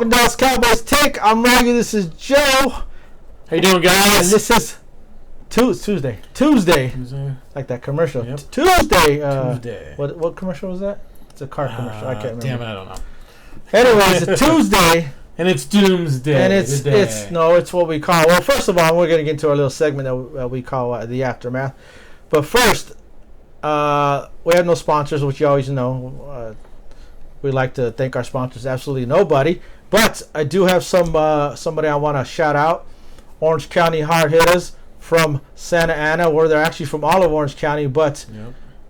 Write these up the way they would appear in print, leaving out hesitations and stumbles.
welcome to Dallas Cowboys Take. I'm Maggie. This is Joe. How you doing, guys? And this is Tuesday. Like that commercial. Yep. Tuesday. Tuesday. What commercial was that? It's a car commercial. I can't remember. Damn it, I don't know. Anyways, it's a Tuesday. And it's Doomsday. And it's what we call. Well, first of all, we're going to get into our little segment that we call the aftermath. But first, we have no sponsors, which you always know. We like to thank our sponsors. Absolutely nobody. But I do have somebody I want to shout out. Orange County Hard Hitters from Santa Ana, where they're actually from all of Orange County. But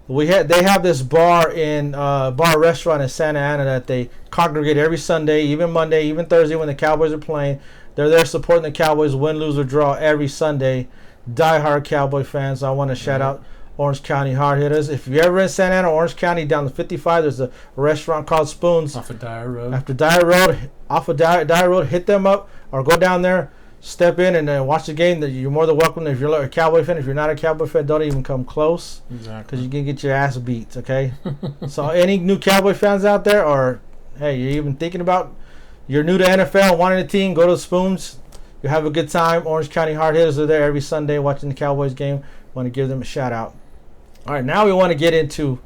they have this bar restaurant in Santa Ana that they congregate every Sunday, even Monday, even Thursday when the Cowboys are playing. They're there supporting the Cowboys, win, lose, or draw every Sunday. Die-hard Cowboy fans. I want to shout out Orange County Hard Hitters. If you're ever in Santa Ana, Orange County, down to 55, there's a restaurant called Spoons. Off of Dyer Road. Off of Dyer Road, hit them up or go down there, step in and watch the game. You're more than welcome. If you're a Cowboy fan, if you're not a Cowboy fan, don't even come close. Exactly. Because you can get your ass beat, okay? So any new Cowboy fans out there, or, hey, you're even thinking about, you're new to NFL, wanting a team, go to Spoons. You have a good time. Orange County Hard Hitters are there every Sunday watching the Cowboys game. Want to give them a shout out. All right, now we want to get into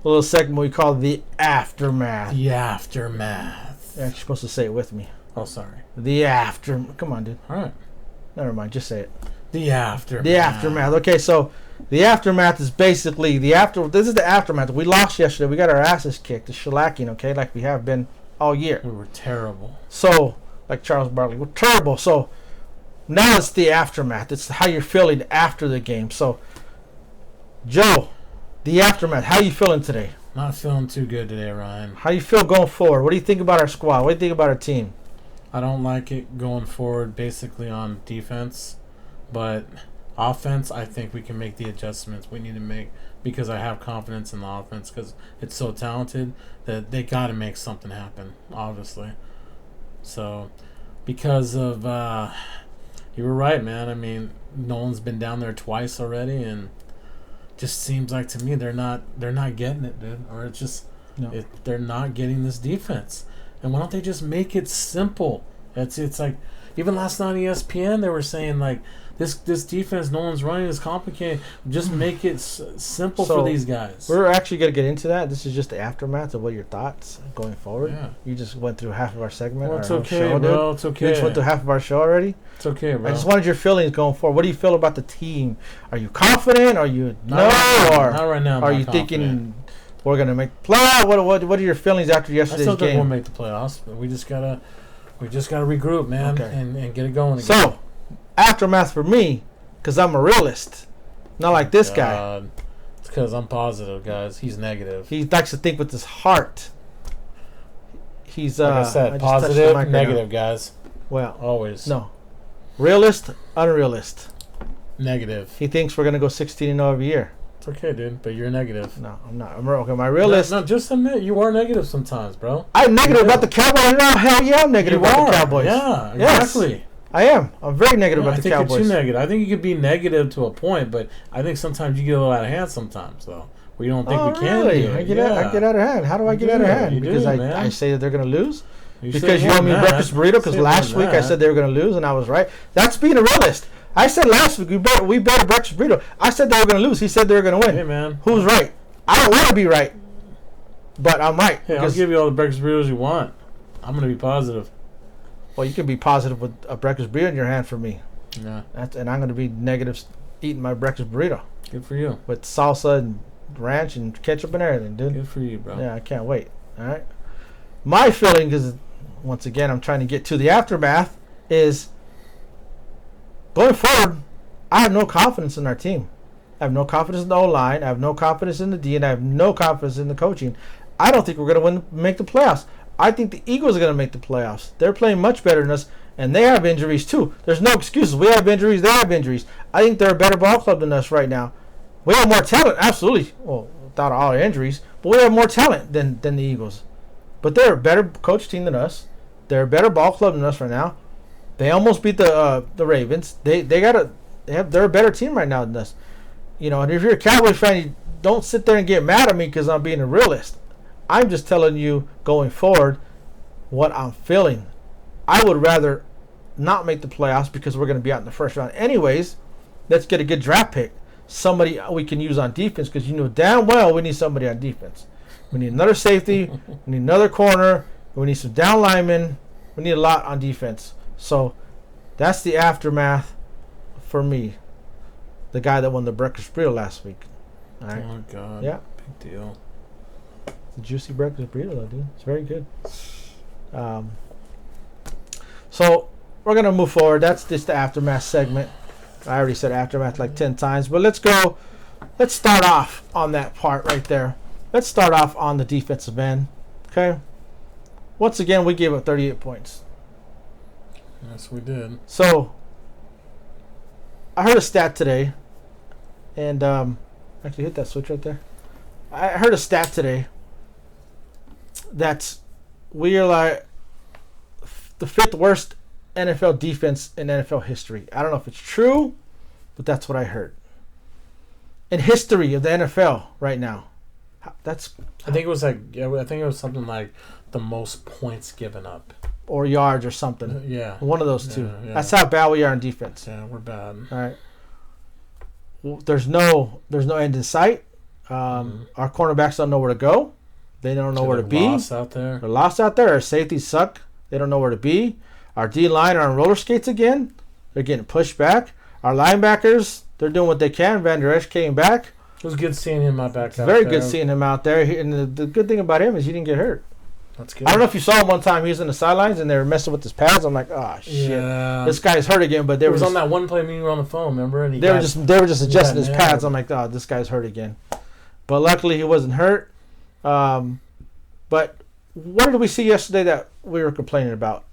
a little segment we call the aftermath. The aftermath. You're supposed to say it with me. Oh, sorry. The aftermath. Come on, dude. All right. Never mind. Just say it. The aftermath. The aftermath. Okay, so the aftermath is basically This is the aftermath. We lost yesterday. We got our asses kicked. The shellacking, okay, like we have been all year. We were terrible. So, like Charles Barkley, we're terrible. So now it's the aftermath. It's how you're feeling after the game. So, Joe, the aftermath. How you feeling today? Not feeling too good today, Ryan. How you feel going forward? What do you think about our squad? What do you think about our team? I don't like it going forward basically on defense, but offense, I think we can make the adjustments we need to make because I have confidence in the offense because it's so talented that they got to make something happen, obviously. So, because of, you were right, man. I mean, Nolan's been down there twice already, and just seems like to me they're not getting it, dude. Or it's just they're not getting this defense. And why don't they just make it simple? It's like even last night on ESPN they were saying like this defense no one's running is complicated. Just make it simple for these guys. We're actually gonna get into that. This is just the aftermath of what your thoughts going forward. Yeah. You just went through half of our segment. Well, it's okay, bro. It's okay. You just went through half of our show already. It's okay, bro. I just wanted your feelings going forward. What do you feel about the team? Are you confident? Are you not right now? Are you thinking we're gonna make the playoff? What are your feelings after yesterday's game? I still think we'll make the playoffs, but we just gotta regroup, man, and get it going again. So, aftermath for me, because I'm a realist, not like this guy. It's because I'm positive, guys. He's negative. He likes to think with his heart. He's like I said, positive, negative, guys. Well, always realist, unrealist. Negative. He thinks we're gonna go 16-0 every year. It's okay, dude, but you're negative. No, I'm not. I'm okay. My realist. No, just admit you are negative sometimes, bro. I'm negative about the Cowboys. No, hell yeah, I'm negative about the Cowboys. Yeah, exactly. Yes, I am. I'm very negative about the Cowboys. I think you're too negative. I think you could be negative to a point, but I think sometimes you get a little out of hand sometimes, though. We don't think we can really? do it. I get out of hand. How do I get out of hand? Because I say that they're going to lose? Because you owe me breakfast burrito? Because last week I said they were going to lose, and I was right. That's being a realist. I said last week we bet a breakfast burrito. I said they were going to lose. He said they were going to win. Hey, man. Who's right? I don't want to be right, but I'm right. Hey, I'll give you all the breakfast burritos you want. I'm going to be positive. Well, you can be positive with a breakfast burrito in your hand for me. Yeah. And I'm going to be negative eating my breakfast burrito. Good for you. With salsa and ranch and ketchup and everything, dude. Good for you, bro. Yeah, I can't wait. All right. My feeling is, once again, I'm trying to get to the aftermath, is going forward, I have no confidence in our team. I have no confidence in the O-line. I have no confidence in the D, and I have no confidence in the coaching. I don't think we're going to make the playoffs. I think the Eagles are going to make the playoffs. They're playing much better than us, and they have injuries too. There's no excuses. We have injuries. They have injuries. I think they're a better ball club than us right now. We have more talent, absolutely. Well, without all our injuries, but we have more talent than the Eagles. But they're a better coach team than us. They're a better ball club than us right now. They almost beat the Ravens. They're a better team right now than us. You know, and if you're a Cowboys fan, you don't sit there and get mad at me because I'm being a realist. I'm just telling you going forward what I'm feeling. I would rather not make the playoffs because we're going to be out in the first round anyways. Let's get a good draft pick. Somebody we can use on defense because you know damn well we need somebody on defense. We need another safety. We need another corner. We need some down linemen. We need a lot on defense. So that's the aftermath for me. The guy that won the breakfast burrito last week. All right. Oh, God. Yeah. Big deal. It's a juicy breakfast burrito, though, dude. It's very good. So we're going to move forward. That's just the aftermath segment. I already said aftermath like 10 times. But let's go. Let's start off on that part right there. Let's start off on the defensive end. Okay? Once again, we gave up 38 points. Yes, we did. So I heard a stat today. And actually hit that switch right there. I heard a stat today that we are like the 5th worst NFL defense in NFL history. I don't know if it's true, but that's what I heard. In history of the NFL right now. That's I think it was like I think it was something like the most points given up. Or yards or something. Yeah. One of those two. Yeah. That's how bad we are in defense. Yeah, we're bad. All right. Well, there's no end in sight. Our cornerbacks don't know where to go. They don't know where to be. Lost out there. They're lost out there. Our safeties suck. They don't know where to be. Our D-line are on roller skates again. They're getting pushed back. Our linebackers, they're doing what they can. Van Der Esch came back. It was good seeing him out back. It's very good seeing him out there. And the good thing about him is he didn't get hurt. That's good. I don't know if you saw him one time. He was in the sidelines and they were messing with his pads. I'm like, oh shit, this guy's hurt again. But they were on that one play when you were on the phone. Remember? And they were just adjusting his pads. I'm like, oh, this guy's hurt again. But luckily he wasn't hurt. But what did we see yesterday that we were complaining about,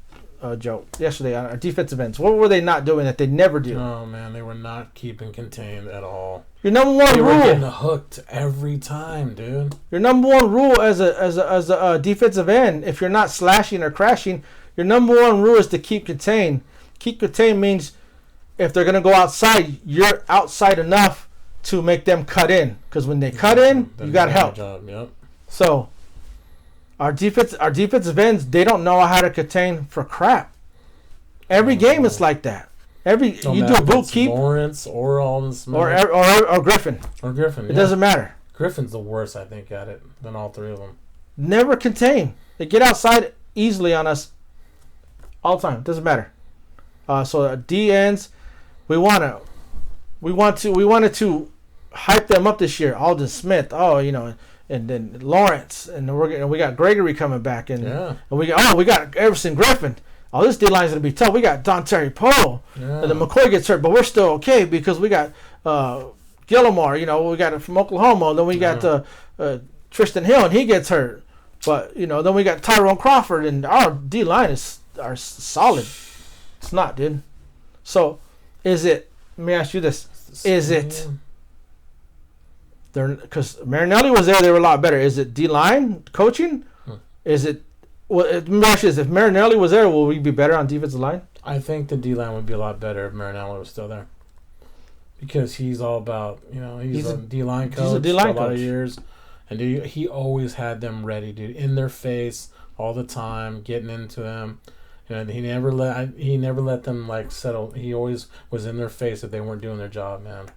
Joe? Yesterday on our defensive ends, what were they not doing that they never do? Oh man, they were not keeping contained at all. Your number one They rule. were getting hooked every time, dude. Your number one rule as a defensive end, if you're not slashing or crashing, your number one rule is to keep contained. Keep contained means if they're gonna go outside, you're outside enough to make them cut in. Because when they cut in, you got help. Yep. So our defensive ends, they don't know how to contain for crap. Every game it's like that. You do a boot keep, Lawrence or Alden Smith or Griffin. or Griffin. It doesn't matter. Griffin's the worst, I think, at it than all three of them. Never contain. They get outside easily on us all the time. It doesn't matter. So D ends, we wanted to hype them up this year. Alden Smith, and then Lawrence, and we got Gregory coming back, and we got Everson Griffin. Oh, this D line is gonna be tough. We got Don Terry Poe, and then McCoy gets hurt, but we're still okay because we got Gillimore. We got it from Oklahoma. And then we got Tristan Hill, and he gets hurt. But then we got Tyrone Crawford, and our D line are solid. It's not, dude. So, is it? Let me ask you this: is it? Because Marinelli was there, they were a lot better. Is it D line coaching? Is it? Well, let me ask you this: if Marinelli was there, will we be better on defensive line? I think the D line would be a lot better if Marinelli was still there, because he's all about he's a D line coach. He's a D line for a lot coach. of years, and he always had them ready, dude, in their face all the time, getting into them. And he never let them like settle. He always was in their face if they weren't doing their job, man.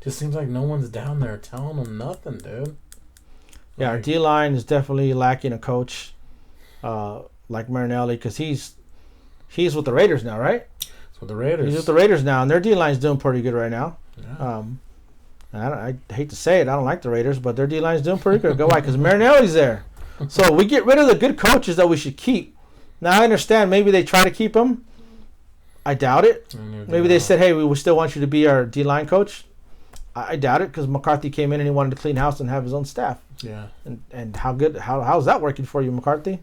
Just seems like no one's down there telling them nothing, dude. Yeah, our D line is definitely lacking a coach like Marinelli, because he's with the Raiders now, right? It's with the Raiders. He's with the Raiders now, and their D line's doing pretty good right now. Yeah. I hate to say it, I don't like the Raiders, but their D line's doing pretty good. Go why? Because Marinelli's there. So we get rid of the good coaches that we should keep. Now I understand maybe they try to keep him. I doubt it. Maybe they said, "Hey, we still want you to be our D line coach." I doubt it, because McCarthy came in and he wanted to clean house and have his own staff. Yeah. And how's that working for you, McCarthy?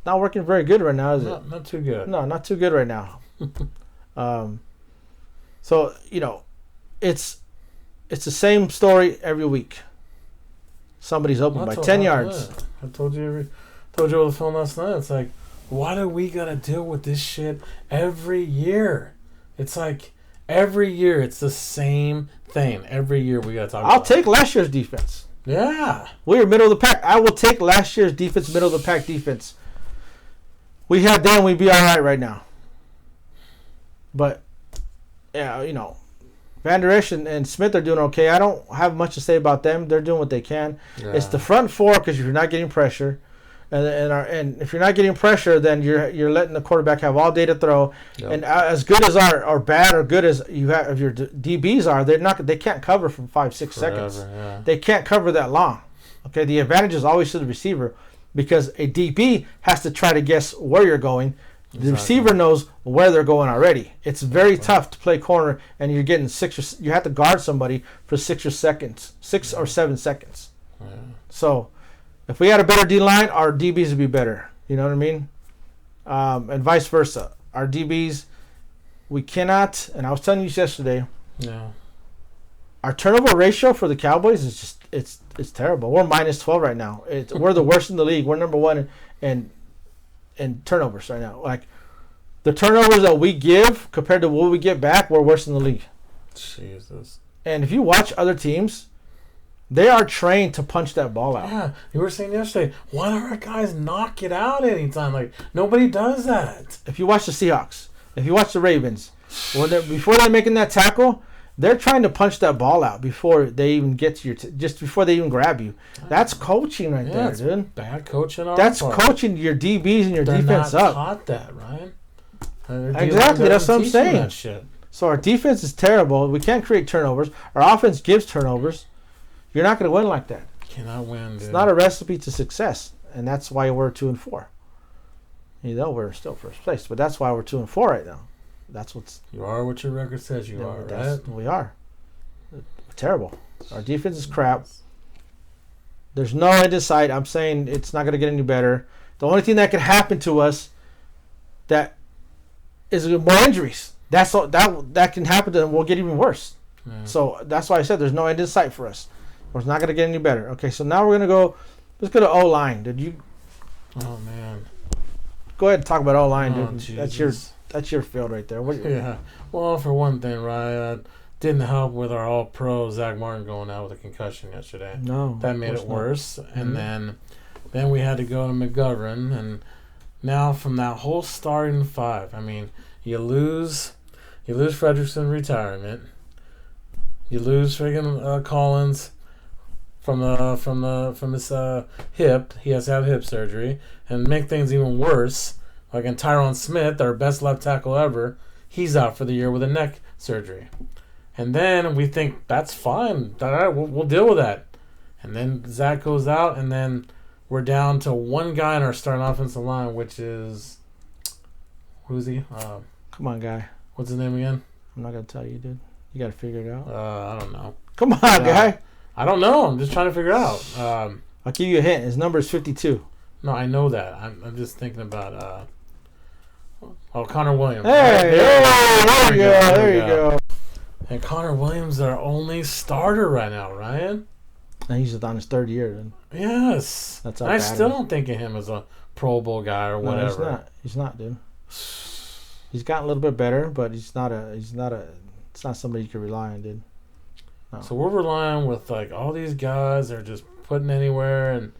Not working very good right now, is it? Not too good. No, not too good right now. So it's the same story every week. Somebody's open by 10 yards. I told you over the phone last night. It's like, why do we gotta deal with this shit every year? It's like every year it's the same thing. Every year we gotta talk about. I'll take last year's defense. Yeah. We were middle of the pack. I will take last year's defense, middle of the pack defense. we had them, we'd be all right now. But, yeah, you know, Van Der Esch and Smith are doing okay. I don't have much to say about them. They're doing what they can. Yeah. It's the front four because you're not getting pressure. And if you're not getting pressure, then you're letting the quarterback have all day to throw. Yep. And as good as or bad or good as you have, if your DBs are, they can't cover for 5-6 seconds. Yeah. They can't cover that long. Okay, the advantage is always to the receiver because a DB has to try to guess where you're going. The receiver knows where they're going already. It's very tough to play corner, and you're getting you have to guard somebody for 6 or 7 seconds. Yeah. So, if we had a better D line, our DBs would be better. You know what I mean? And vice versa. Our DBs, we cannot. And I was telling you yesterday. Yeah. Our turnover ratio for the Cowboys is just it's terrible. We're -12 right now. We're the worst in the league. We're number one in turnovers right now. Like the turnovers that we give compared to what we get back, we're worse in the league. Jesus. And if you watch other teams, they are trained to punch that ball out. Yeah, you were saying yesterday, why don't our guys knock it out anytime? Like nobody does that. If you watch the Seahawks, if you watch the Ravens, before they're making that tackle, they're trying to punch that ball out before they even get to just before they even grab you. That's coaching right there, dude. Bad coaching. That's coaching your DBs and your defense up. They're not up. taught that, Ryan. Exactly, that's what I'm saying. That shit. So our defense is terrible. We can't create turnovers. Our offense gives turnovers. You're not going to win like that. Cannot win, dude. It's not a recipe to success, and that's why we're 2-4. You know, we're still first place, but that's why we're 2-4 right now. That's what's. You are what your record says you are, right? We are. We're terrible. Our defense is crap. There's no end in sight. I'm saying it's not going to get any better. The only thing that could happen to us that is more injuries. That's all, that can happen to them. We'll get even worse. Yeah. So that's why I said there's no end in sight for us. It's not going to get any better. Okay, so now we're going to go. Let's go to O-line. Did you? Oh man. Go ahead and talk about O-line, dude. Jesus. That's your field right there. Yeah. Well, for one thing, Ryan, didn't help with our All-Pro Zach Martin going out with a concussion yesterday. No. That made it worse. Mm-hmm. And then we had to go to McGovern, and now from that whole starting five, I mean, you lose Fredrickson retirement, you lose friggin' Collins from his hip. He has to have hip surgery, and make things even worse. Like in Tyron Smith, our best left tackle ever, he's out for the year with a neck surgery. And then we think that's fine. All right, we'll deal with that. And then Zach goes out, and then we're down to one guy in our starting offensive line, which is who's he? Come on, guy. What's his name again? I'm not gonna tell you, dude. You gotta figure it out. I don't know. Come on, guy. I don't know. I'm just trying to figure it out. I'll give you a hint. His number is 52. No, I know that. I'm just thinking about. Connor Williams. Hey, there you go. And Connor Williams is our only starter right now, Ryan. And he's on his third year, then. Yes. That's I still don't think of him as a Pro Bowl guy or whatever. No, he's not, dude. He's gotten a little bit better, but it's not somebody you can rely on, dude. No. So we're relying with like all these guys that are just putting anywhere, and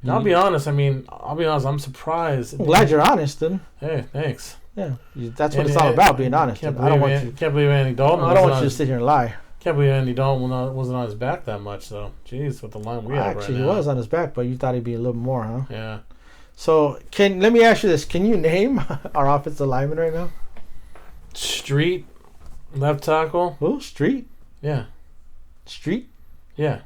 I'll be honest. I'm surprised. I'm glad you're honest, dude. Hey, thanks. Yeah, that's what it's all about, being honest. Can't believe Andy Dalton. I don't want you to sit here and lie. Can't believe Andy Dalton wasn't on his back that much, though. Jeez, with the line we have right now. Actually, he was on his back, but you thought he'd be a little more, huh? Yeah. So, let me ask you this. Can you name our offensive lineman right now? Street, left tackle. Who? Street? Yeah. Street? Yeah.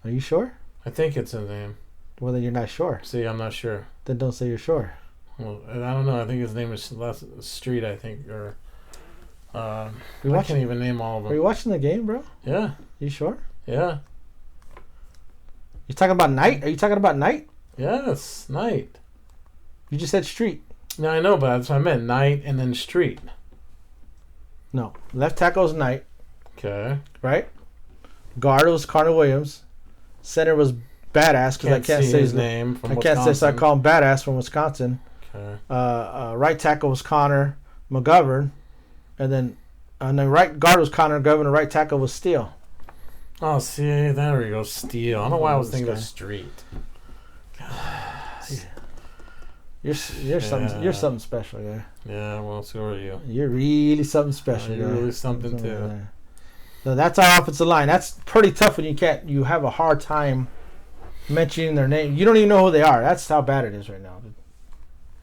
Are you sure? I think it's his name. Well, then you're not sure. See, I'm not sure. Then don't say you're sure. Well, I don't know. I think his name is Street, I think, or... I can't even name all of them. Are you watching the game, bro? Yeah. You sure? Yeah. You talking about Knight? Are you talking about Knight? Yes, Knight. You just said Street. No, I know, but that's what I meant. Knight and then Street. No. Left tackle is Knight. Okay. Right? Guard was Connor Williams. Center was Badass, because I can't say his name. I can't say, so I call him Badass from Wisconsin. Okay. Right tackle was Connor McGovern. And then right guard was Connor McGovern, and right tackle was Steele. Oh, see, there we go, Steele. I don't know why I was thinking of Street. You're something special, yeah. Yeah, well, so are you. You're really something special. You're really something too. Yeah. No, that's our offensive line. That's pretty tough when you have a hard time mentioning their name. You don't even know who they are. That's how bad it is right now.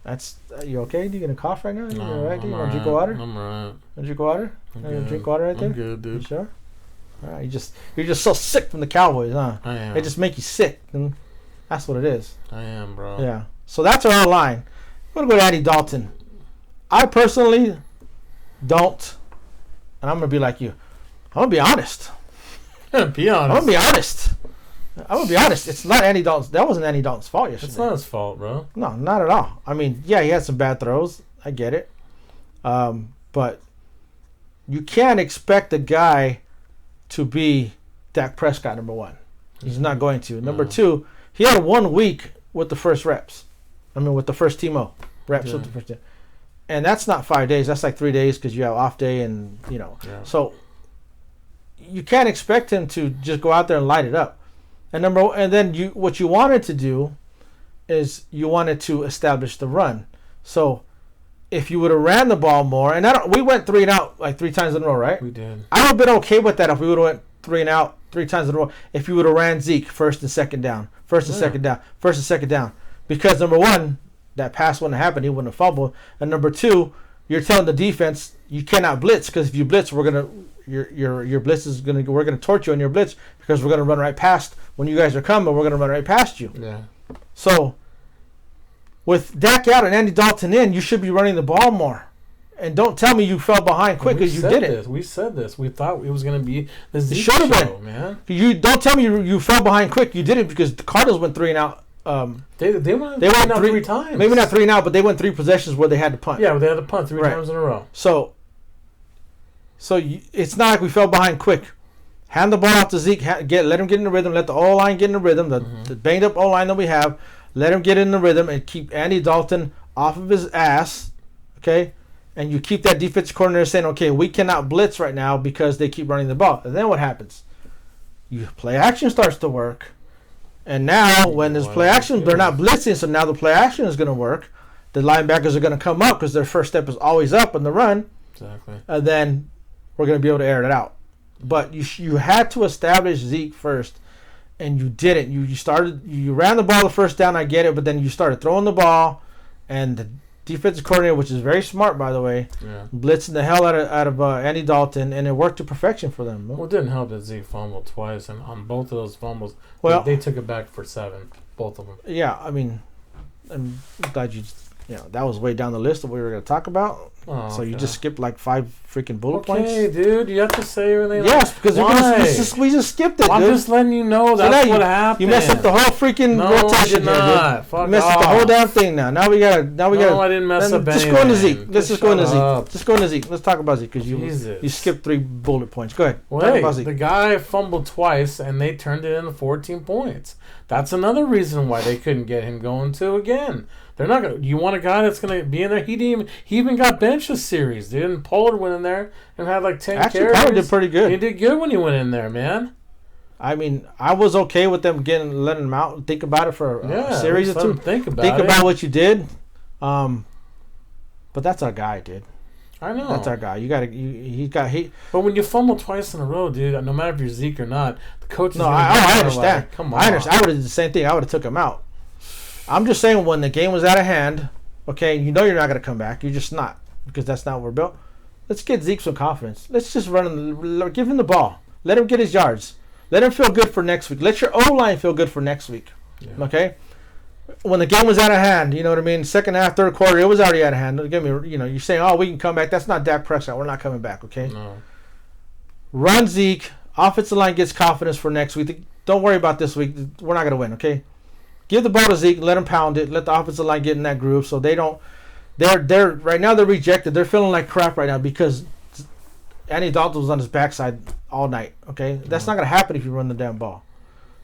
That's you okay? Do you gonna cough right now? You No, all right? I'm Want to alright. drink water? I'm alright. Want to drink water? I'm Want to good. drink water right there? I'm good, You dude. sure? All right. You're just so sick from the Cowboys, huh? I am. They just make you sick. And that's what it is. I am, bro. Yeah. So that's our line. I'm gonna go to Andy Dalton. I personally don't, and I'm gonna be like you. I'm gonna be honest. Be I'm gonna honest. be honest. I'm gonna be honest. It's not Andy Dalton's. That wasn't Andy Dalton's fault yesterday. It's not his fault, bro. No, not at all. I mean, yeah, he had some bad throws. I get it. But you can't expect a guy to be Dak Prescott, number one. He's not going to. Number two, he had 1 week with the first reps. With the first team reps Yeah. with the first team. And that's not 5 days. That's like 3 days because you have off day and, Yeah. So you can't expect him to just go out there and light it up. And then what you wanted to do is you wanted to establish the run. So if you would have ran the ball more, and we went 3 and out like 3 times in a row, right? We did. I would have been okay with that if we would have went 3 and out 3 times in a row. If you would have ran Zeke first and second down, first and second down, because number one, that pass wouldn't have happened. He wouldn't have fumbled. And number two, you're telling the defense you cannot blitz because if you blitz, we're gonna your blitz is we're gonna torch you on your blitz because we're gonna run right past when you guys are coming. We're gonna run right past you. Yeah. So with Dak out and Andy Dalton in, you should be running the ball more. And don't tell me you fell behind quick because you didn't. We said this. We thought it was going to be the Zeke should have show, been. man. You don't tell me you fell behind quick. You didn't because the Cardinals went 3 and out. They went out 3 times. Maybe not 3 and out, but they went 3 possessions where they had to punt. Yeah, but they had to punt 3 Right. times in a row. So it's not like we fell behind quick. Hand the ball off to Zeke. Let him get in the rhythm. Let the O-line get in the rhythm. The banged up O-line that we have. Let him get in the rhythm and keep Andy Dalton off of his ass. Okay? And you keep that defensive coordinator saying, okay, we cannot blitz right now because they keep running the ball. And then what happens? You play action starts to work. And now when there's play action, they're not blitzing, so now the play action is going to work. The linebackers are going to come up because their first step is always up in the run. Exactly. And then we're going to be able to air it out. But you had to establish Zeke first, and you didn't. You ran the ball the first down, I get it, but then you started throwing the ball, and the defensive coordinator, which is very smart, by the way, blitzing the hell out of Andy Dalton, and it worked to perfection for them. Well, it didn't help that Zeke fumbled twice, and on both of those fumbles, they took it back for 7, both of them. Yeah, I mean, I'm glad that was way down the list of what we were going to talk about. Oh, so you just skipped like 5 freaking bullet points. Okay, dude, you have to say everything. Yes, because we just skipped it. I'm dude. just letting you know that's what happened. You messed up the whole freaking rotation. Fuck you messed up the whole damn thing. Now we got. No, I didn't mess up anything. Just go into Zeke. Let's just go into Zeke. Just go into Zeke. Let's talk about Zeke because you skipped 3 bullet points. Go ahead. Wait, the guy fumbled twice and they turned it into 14 points. That's another reason why they couldn't get him going too again. They're not gonna. You want a guy that's gonna be in there? He even got benched this series. Didn't Pollard went in there and had like 10 carries? Actually, Pollard did pretty good. He did good when he went in there, man. I mean, I was okay with them letting him out and think about it for a series or two. Think about what you did. But that's our guy, dude. I know. That's our guy. But when you fumble twice in a row, dude, no matter if you're Zeke or not, the coach is I understand. Like, come on. I understand. I would have did the same thing. I would have took him out. I'm just saying when the game was out of hand, okay, you know you're not going to come back. You're just not because that's not what we're built. Let's get Zeke some confidence. Let's just give him the ball. Let him get his yards. Let him feel good for next week. Let your O-line feel good for next week. Yeah. Okay? When the game was out of hand, you know what I mean? Second half, third quarter, it was already out of hand. You're saying, oh, we can come back. That's not Dak Prescott. We're not coming back, okay? No. Run Zeke. Offensive line gets confidence for next week. Don't worry about this week. We're not going to win, okay? Give the ball to Zeke. Let him pound it. Let the offensive line get in that groove so they don't. They're right now they're rejected. They're feeling like crap right now because Andy Dalton was on his backside all night, okay? That's not going to happen if you run the damn ball.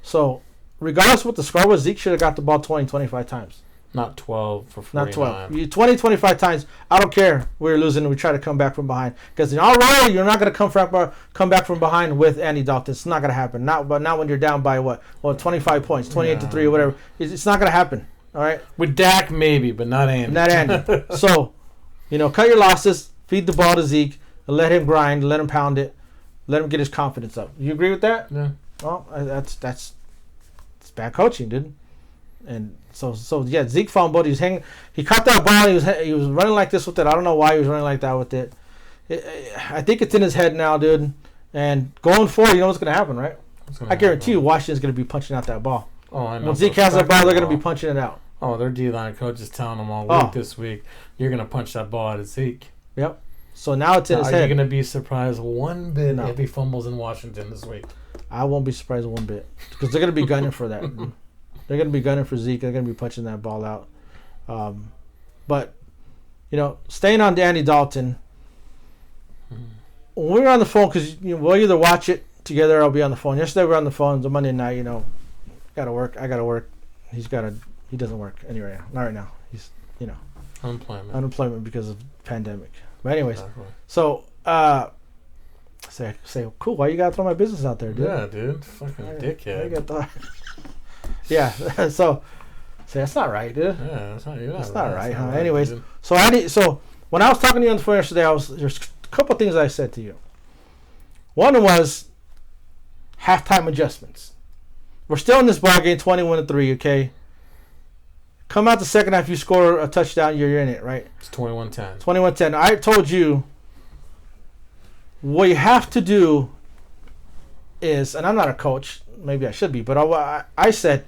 So, regardless of what the score was, Zeke should have got the ball 20, 25 times. Not 12 for 49. Not 12. 20, 25 times. I don't care. We're losing and we try to come back from behind. Because in all reality, you're not going to come back from behind with Andy Dalton. It's not going to happen. Not when you're down by, 25 points, 28-3 or whatever. It's not going to happen. All right. With Dak, maybe, but not Andy. Not Andy. So, cut your losses, feed the ball to Zeke, and let him grind, let him pound it, let him get his confidence up. You agree with that? Yeah. Well, that's bad coaching, dude. And so yeah, Zeke fumbled. He caught that ball. He was running like this with it. I don't know why he was running like that with it. I think it's in his head now, dude. And going forward, you know what's going to happen, right? I guarantee you, Washington's going to be punching out that ball. Oh, I know. When Zeke has that ball, they're going to be punching it out. Oh, their D-line coach is telling them all week this week, you're going to punch that ball out of Zeke. Yep. So now it's in his head. Are you going to be surprised one bit if he fumbles in Washington this week? I won't be surprised one bit because they're going to be gunning for that. They're going to be gunning for Zeke. They're going to be punching that ball out. But, staying on Andy Dalton, when we were on the phone, because we'll either watch it together or I'll be on the phone. Yesterday we were on the phone. It's a Monday night, got to work. I got to work. He doesn't work anyway. Not right now. He's, unemployment because of pandemic. But anyways, so say cool. Why you gotta throw my business out there, dude? Yeah, dude. Fucking dickhead. Yeah. So that's not right, dude. Yeah, that's not right, huh? Right, Anyways, dude. so when I was talking to you on the phone yesterday, there's a couple things I said to you. One was halftime adjustments. We're still in this ball game, 21-3. Okay. Come out the second half, you score a touchdown, you're in it, right? It's 21-10. 21-10. I told you what you have to do is, and I'm not a coach, maybe I should be, but I said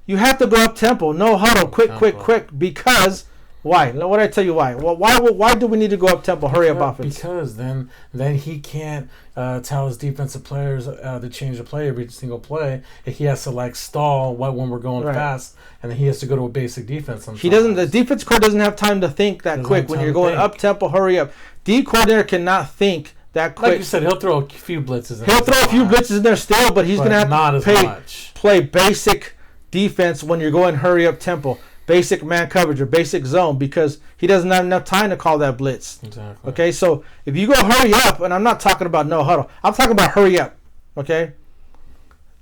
you have to go up tempo, no huddle, quick, because why? What did I tell you why? Well, why do we need to go up tempo, hurry up offense? Because then he can't tell his defensive players to change the play every single play. He has to stall when we're going fast, and then he has to go to a basic defense. Sometimes. He doesn't. The defense court doesn't have time to think that quick when you're going up tempo, hurry up. D coordinator cannot think that quick. Like you said, he'll throw a few blitzes. He'll throw a few blitzes in there still, but he's going to have to play basic defense when you're going hurry up tempo. Basic man coverage or basic zone because he doesn't have enough time to call that blitz. Exactly. Okay, so if you go hurry up, and I'm not talking about no huddle, I'm talking about hurry up. Okay,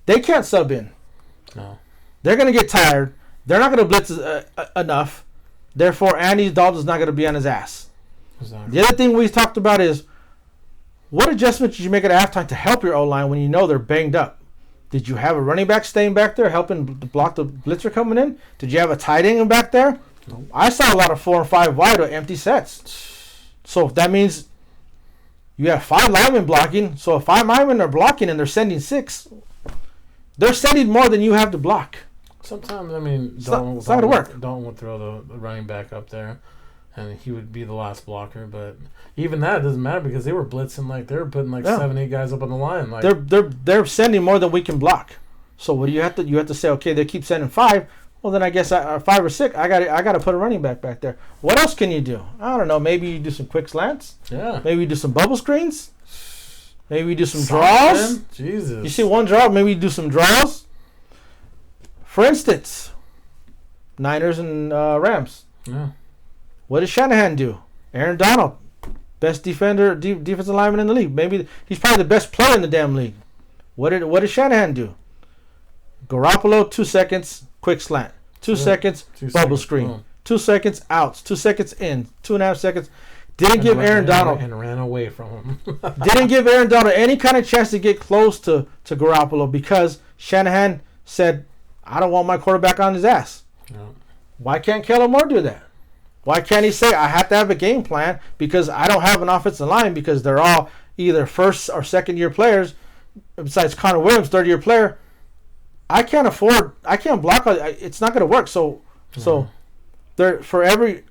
they can't sub in. No, they're gonna get tired. They're not gonna blitz enough. Therefore, Andy Dalton's not gonna be on his ass. Exactly. The other thing we talked about is what adjustments did you make at halftime to help your O-line when you know they're banged up? Did you have a running back staying back there helping block the blitzer coming in? Did you have a tight end back there? Nope. I saw a lot of 4 and 5 wide or empty sets. So that means you have 5 linemen blocking. So if 5 linemen are blocking and they're sending 6, they're sending more than you have to block. Sometimes, it's not going to work. Dalton would throw the running back up there, and he would be the last blocker. But even that doesn't matter because they were blitzing they were putting 7, 8 guys up on the line. They're sending more than we can block. So what do you have to say? Okay, they keep sending 5. Well, then I guess 5 or 6. I got to put a running back there. What else can you do? I don't know. Maybe you do some quick slants. Yeah. Maybe you do some bubble screens. Maybe you do some draws. Jesus. You see one draw. Maybe you do some draws. For instance, Niners and Rams. Yeah. What does Shanahan do? Aaron Donald, best defensive lineman in the league. Maybe he's probably the best player in the damn league. What did Shanahan do? Garoppolo, 2 seconds, quick slant. 2 seconds, bubble screen. Boom. 2 seconds, outs. 2 seconds in. 2.5 seconds. Didn't give Aaron Donald and ran away from him. didn't give Aaron Donald any kind of chance to get close to Garoppolo because Shanahan said, I don't want my quarterback on his ass. No. Why can't Kellen Moore do that? Why can't he say, I have to have a game plan because I don't have an offensive line because they're all either first or second year players, besides Connor Williams, third year player. I can't block. It's not going to work. So there everybody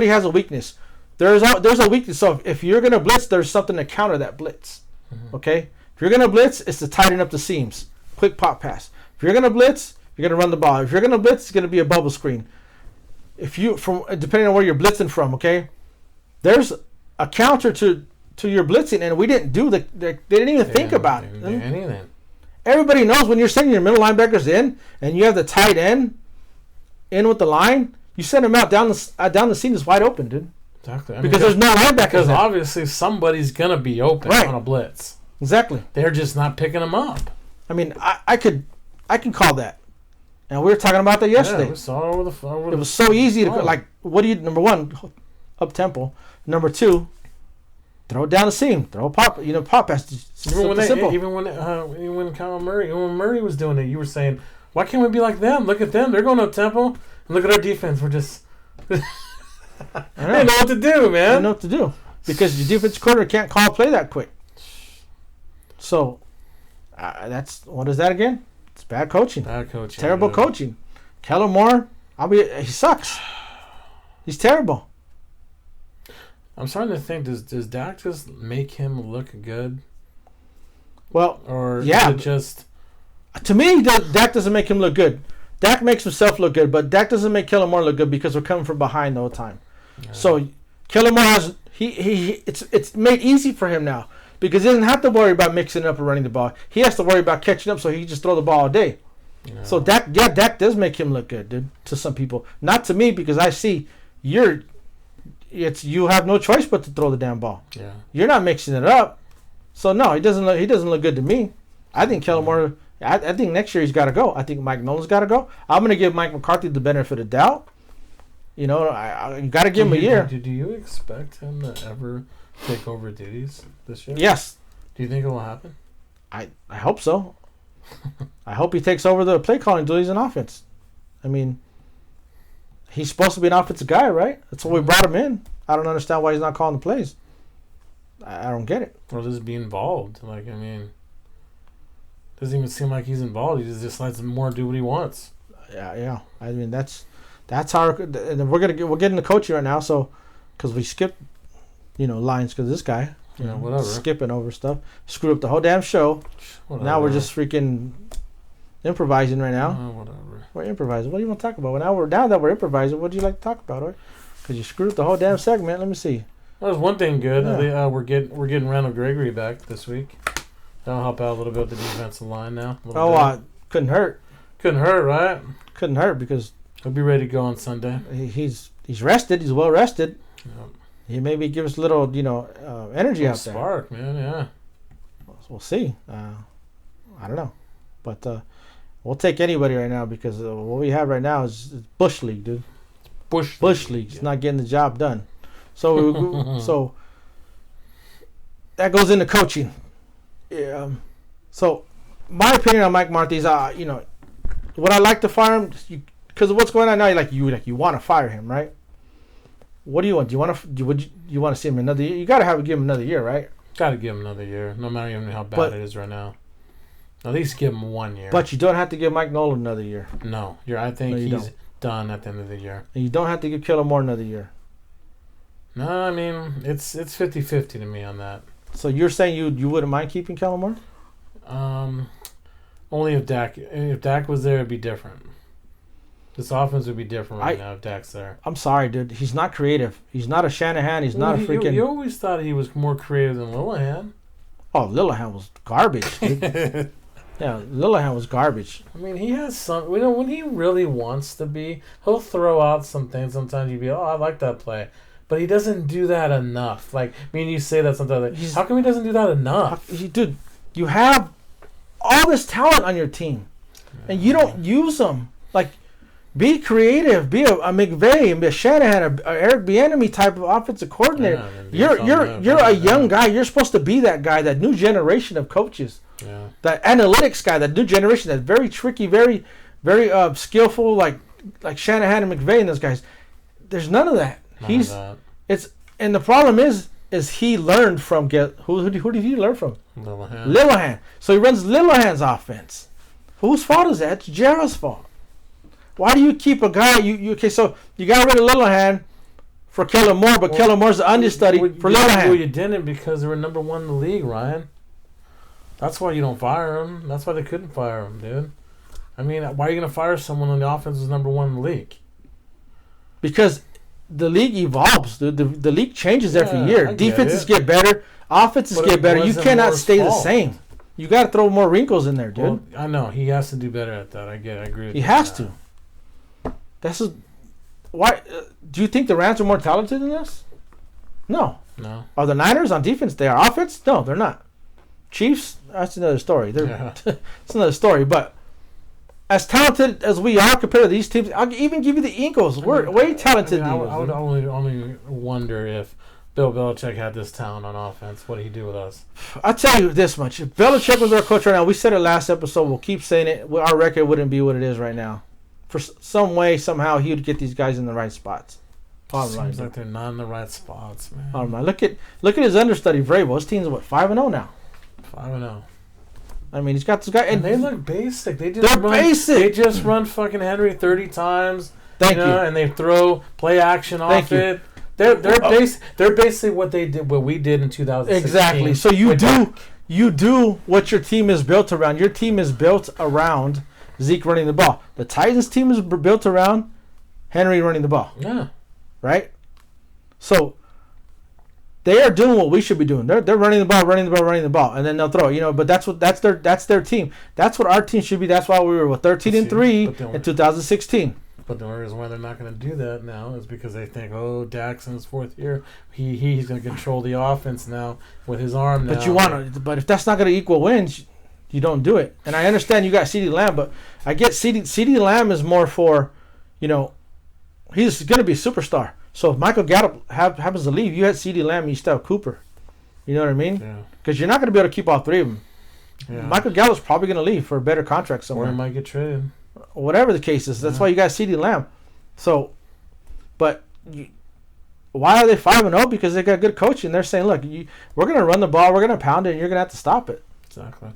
has a weakness. There's a weakness. So if you're going to blitz, there's something to counter that blitz. Mm-hmm. Okay? If you're going to blitz, it's to tighten up the seams. Quick pop pass. If you're going to blitz, you're going to run the ball. If you're going to blitz, it's going to be a bubble screen. Depending on where you're blitzing from, okay? There's a counter to your blitzing, and we didn't do they didn't even think about it. Didn't do anything. Everybody knows when you're sending your middle linebackers in, and you have the tight end in with the line, you send them out down the seam is wide open, dude. Exactly. Because there's no linebackers. Because obviously somebody's gonna be open on a blitz. Exactly. They're just not picking them up. I mean, I can call that. And we were talking about that yesterday. Yeah, we saw over It was so easy to what do you, number one, up tempo. Number two, throw it down the seam. Throw a pop, pop pass. Even when Kyler Murray, even when Murray was doing it, you were saying, why can't we be like them? Look at them. They're going up tempo. And look at our defense. We're just... they know what to do, man. They know what to do. Because your defense coordinator can't call a play that quick. So, what is that again? It's bad coaching. Bad coaching. Terrible coaching. Kellen Moore, he sucks. He's terrible. I'm starting to think, does Dak just make him look good? Well, or yeah. Is it just... To me, Dak doesn't make him look good. Dak makes himself look good, but Dak doesn't make Kellen Moore look good because we're coming from behind the whole time. Yeah. So, Kellen Moore has... It's made easy for him now because he doesn't have to worry about mixing it up and running the ball. He has to worry about catching up, so he can just throw the ball all day. Yeah. So Dak does make him look good, dude. To some people, not to me, because I see you have no choice but to throw the damn ball. Yeah, you're not mixing it up. So no, he doesn't look good to me. I think Kellen Moore. I think next year he's got to go. I think Mike Nolan's got to go. I'm going to give Mike McCarthy the benefit of the doubt. You got to give him a year. Do you expect him to ever take over duties this year? Yes. Do you think it will happen? I hope so. I hope he takes over the play calling duties in offense. I mean, he's supposed to be an offensive guy, right? That's why we brought him in. I don't understand why he's not calling the plays. I don't get it. Or just be involved. Doesn't even seem like he's involved. He just lets him more do what he wants. Yeah. I mean, that's how. And we're getting the coaching right now. So, because we skipped, lines because this guy, whatever, skipping over stuff, screwed up the whole damn show. Whatever. Now we're just freaking improvising right now. Whatever. We're improvising. What do you want to talk about? Now that we're improvising, what do you like to talk about, Because you screwed up the whole damn segment. Let me see. Well, there's one thing good. Yeah. We're getting Randall Gregory back this week. That'll help out a little bit with the defensive line now. Couldn't hurt. Couldn't hurt, right? Couldn't hurt because he'll be ready to go on Sunday. He's rested. He's well rested. Yep. He maybe give us a little, energy out there. Spark, man. Yeah. We'll see. I don't know, but we'll take anybody right now because what we have right now is Bush League, dude. Bush League. It's not getting the job done. So so that goes into coaching. Yeah. So my opinion on Mike Marthy is, would I like to fire him? Because of what's going on now, you want to fire him, right? What do you want? Do you want to see him another year? You got to give him another year, right? Got to give him another year, no matter even how bad it is right now. At least give him 1 year. But you don't have to give Mike Nolan another year. No, I think he's done at the end of the year. And you don't have to give Kellen Moore another year. No, I mean it's 50-50 to me on that. So you're saying you wouldn't mind keeping Kellen Moore? Only if Dak was there, it'd be different. This offense would be different now if Dak's there. I'm sorry, dude. He's not creative. He's not a Shanahan. He's not a freaking... You always thought he was more creative than Lillahan. Oh, Lillahan was garbage, dude. Yeah, Lillahan was garbage. I mean, he has some... when he really wants to be, he'll throw out some things. Sometimes you'd be, I like that play. But he doesn't do that enough. You say that sometimes. How come he doesn't do that enough? Dude, you have all this talent on your team. And you don't use them. Be creative. Be a McVay, be a Shanahan, a Eric Bieniemy type of offensive coordinator. You're a young guy. You're supposed to be that guy, that new generation of coaches. Yeah. That analytics guy, that new generation, that very tricky, very, very skillful, like Shanahan and McVay and those guys. There's none of that. And the problem is he learned from who did he learn from? Lillahan. So he runs Lillahan's offense. Whose fault is that? It's Jarrett's fault. Why do you keep a guy? So you got rid of Lillahan for Kellen Moore, but Kellen Moore's the understudy for Lillahan. Well, you didn't because they were number one in the league, Ryan. That's why you don't fire him. That's why they couldn't fire him, dude. I mean, why are you going to fire someone when the offense is number one in the league? Because the league evolves. The league changes every year. Defenses get better. Offenses get better. You cannot stay the same. You got to throw more wrinkles in there, dude. Well, I know. He has to do better at that. I agree with you. He has to. Why? Do you think the Rams are more talented than us? No. Are the Niners on defense? They are offense? No, they're not. Chiefs? That's another story. It's another story. But as talented as we are compared to these teams, I'll even give you the Eagles. We're way talented. I would only wonder if Bill Belichick had this talent on offense, what he'd do with us. I'll tell you this much. If Belichick was our coach right now, we said it last episode, we'll keep saying it, our record wouldn't be what it is right now. For some way, somehow, he would get these guys in the right spots. Seems like they're not in the right spots, man. Look at his understudy, Vrabel. His team's, 5-0 now? 5-0. I mean, he's got this guy. And they look basic. They're basic. They just run fucking Henry 30 times. Thank you. And they throw play action off it. They're basically what we did in 2016. Exactly. So you do what your team is built around. Your team is built around Zeke running the ball. The Titans team is built around Henry running the ball. Yeah. Right? So they are doing what we should be doing. They're running the ball, and then they'll throw. But that's their team. That's what our team should be. That's why we were 13-3 in 2016. But the only reason why they're not going to do that now is because they think, Dak's in his fourth year. He's going to control the offense now with his arm now. But if that's not going to equal wins, you don't do it. And I understand you got CeeDee Lamb, but I get CeeDee Lamb is more for, he's going to be a superstar. So if Michael Gallup happens to leave, you had CeeDee Lamb, you still have Cooper. You know what I mean? Yeah. Because you're not going to be able to keep all three of them. Yeah. Michael Gallup's probably going to leave for a better contract somewhere. Or he might get traded. Whatever the case is. That's why you got CeeDee Lamb. So, but why are they 5-0? Because they got good coaching. They're saying, look, we're going to run the ball, we're going to pound it, and you're going to have to stop it. Exactly.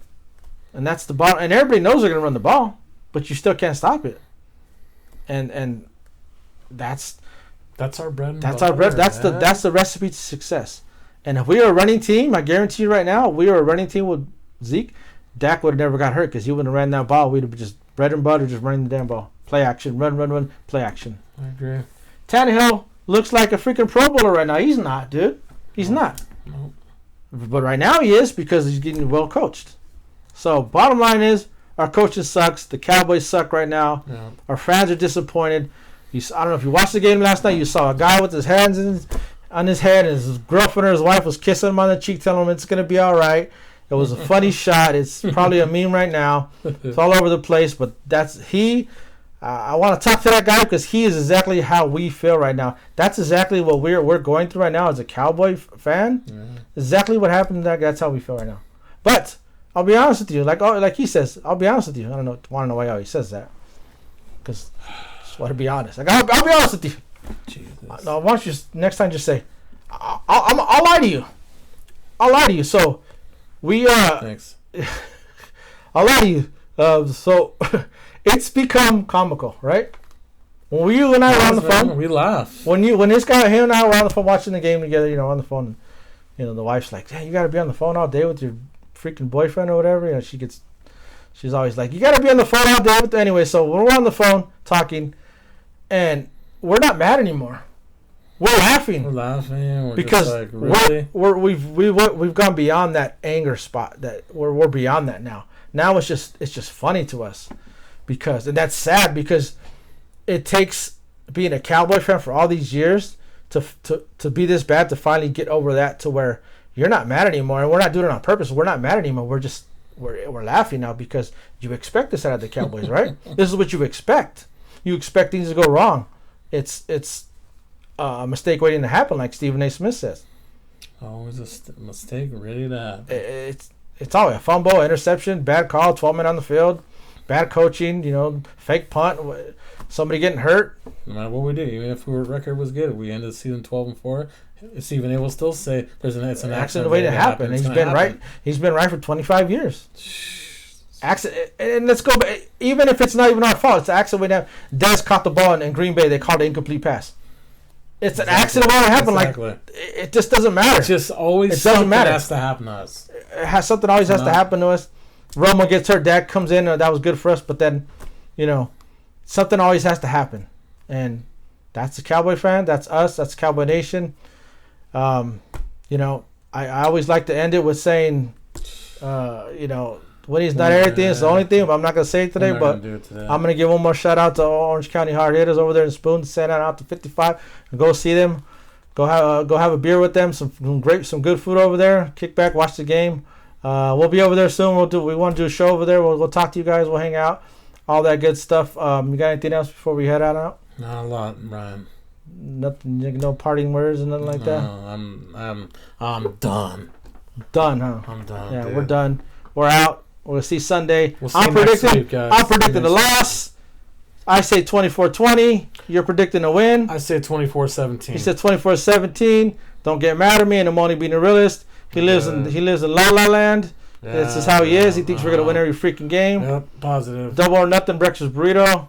And that's the bottom. And everybody knows they're going to run the ball, but you still can't stop it. And that's our bread and that's butter. Our bread. That's the recipe to success. And if we were a running team, I guarantee you right now, if we were a running team with Zeke, Dak would have never got hurt because he wouldn't have ran that ball. We'd have just bread and butter, just running the damn ball. Play action, run, play action. I agree. Tannehill looks like a freaking Pro Bowler right now. He's not, dude. He's not. Nope. But right now he is because he's getting well coached. So bottom line is, our coaching sucks. The Cowboys suck right now. Yeah. Our fans are disappointed. I don't know if you watched the game last night. You saw a guy with his hands on his head, and his girlfriend or his wife was kissing him on the cheek, telling him it's going to be all right. It was a funny shot. It's probably a meme right now. It's all over the place, but that's he. I want to talk to that guy because he is exactly how we feel right now. That's exactly what we're going through right now as a Cowboy fan. Yeah. Exactly what happened. That's how we feel right now. But I'll be honest with you. Like he says, I'll be honest with you. I don't know. Want to know why he says that? Because I just want to be honest. I'll be honest with you. Jesus. No, why don't you next time just say, I'll lie to you. I'll lie to you. So we Thanks. I'll lie to you. So it's become comical, right? When you and I were on the phone, we laugh. When this guy, him and I were on the phone watching the game together, on the phone. The wife's like, "Hey, you got to be on the phone all day with your freaking boyfriend or whatever." She's always like, "You got to be on the phone all day." Anyway, so we're on the phone talking, and we're not mad anymore. We're laughing. We're because just like, really? we've gone beyond that anger spot. That we're beyond that now. Now it's just funny to us, and that's sad because it takes being a Cowboy fan for all these years to be this bad, to finally get over that, to where you're not mad anymore, and we're not doing it on purpose. We're not mad anymore. We're laughing now because you expect this out of the Cowboys, right? This is what you expect. You expect things to go wrong. It's a mistake waiting to happen, like Stephen A. Smith says. Always a mistake ready to happen. It's always a fumble, interception, bad call, 12 men on the field, bad coaching, fake punt, somebody getting hurt. No matter what we do, even if our record was good, we ended the season 12-4. Stephen A. will still say it's an accident waiting to happen. He's been right. He's been right for 25 years. Accident, and let's go. Even if it's not even our fault, it's an accident waiting to happen. Dez caught the ball in Green Bay. They called it incomplete pass. It's an accident waiting to happen. Exactly. Like it just doesn't matter. It's just always something has to happen to us. Something always has to happen to us. Romo gets hurt. Dak comes in. That was good for us. But then, something always has to happen. And that's the Cowboy fan. That's us. That's Cowboy Nation. I always like to end it with saying, Winnie's not everything. It's the only thing. But I'm not going to say it today. But I'm going to give one more shout out to Orange County Hard Hitters over there in Spoon. Send that out to 55. And go see them. Go have a beer with them. Some good food over there. Kick back, watch the game. We'll be over there soon. We want to do a show over there. We'll talk to you guys. We'll hang out. all that good stuff. You got anything else before we head out? Not a lot, Ryan. Nothing, no parting words and nothing like that. I'm done. Done, huh? I'm done. Yeah, dude. we're done. We're out. We'll see Sunday. We'll see you next week, guys. I'm predicting the loss. I say 24-20. You're predicting a win. I say 24-17. He said 24-17. Don't get mad at me, and I'm only being a realist. He lives in La La Land. Yeah, This is how he is. He thinks we're gonna win every freaking game. Yep, positive. Double or nothing, breakfast burrito.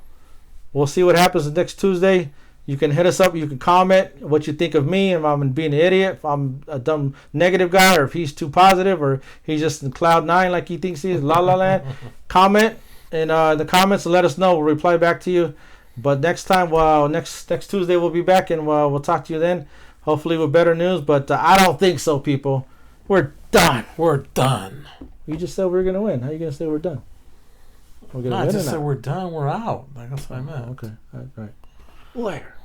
We'll see what happens next Tuesday. You can hit us up. You can comment what you think of me, if I'm being an idiot, if I'm a dumb negative guy, or if he's too positive, or he's just in cloud nine like he thinks he is. La La Land. Comment in the comments and let us know. We'll reply back to you. But next time, next Tuesday we'll be back, and we'll talk to you then. Hopefully with better news. But I don't think so, people. We're done. We're done. You just said we're gonna win. How are you gonna say we're done? We're gonna No, I win just or said not? we're done. We're out. That's what I meant. Okay. All right. Later.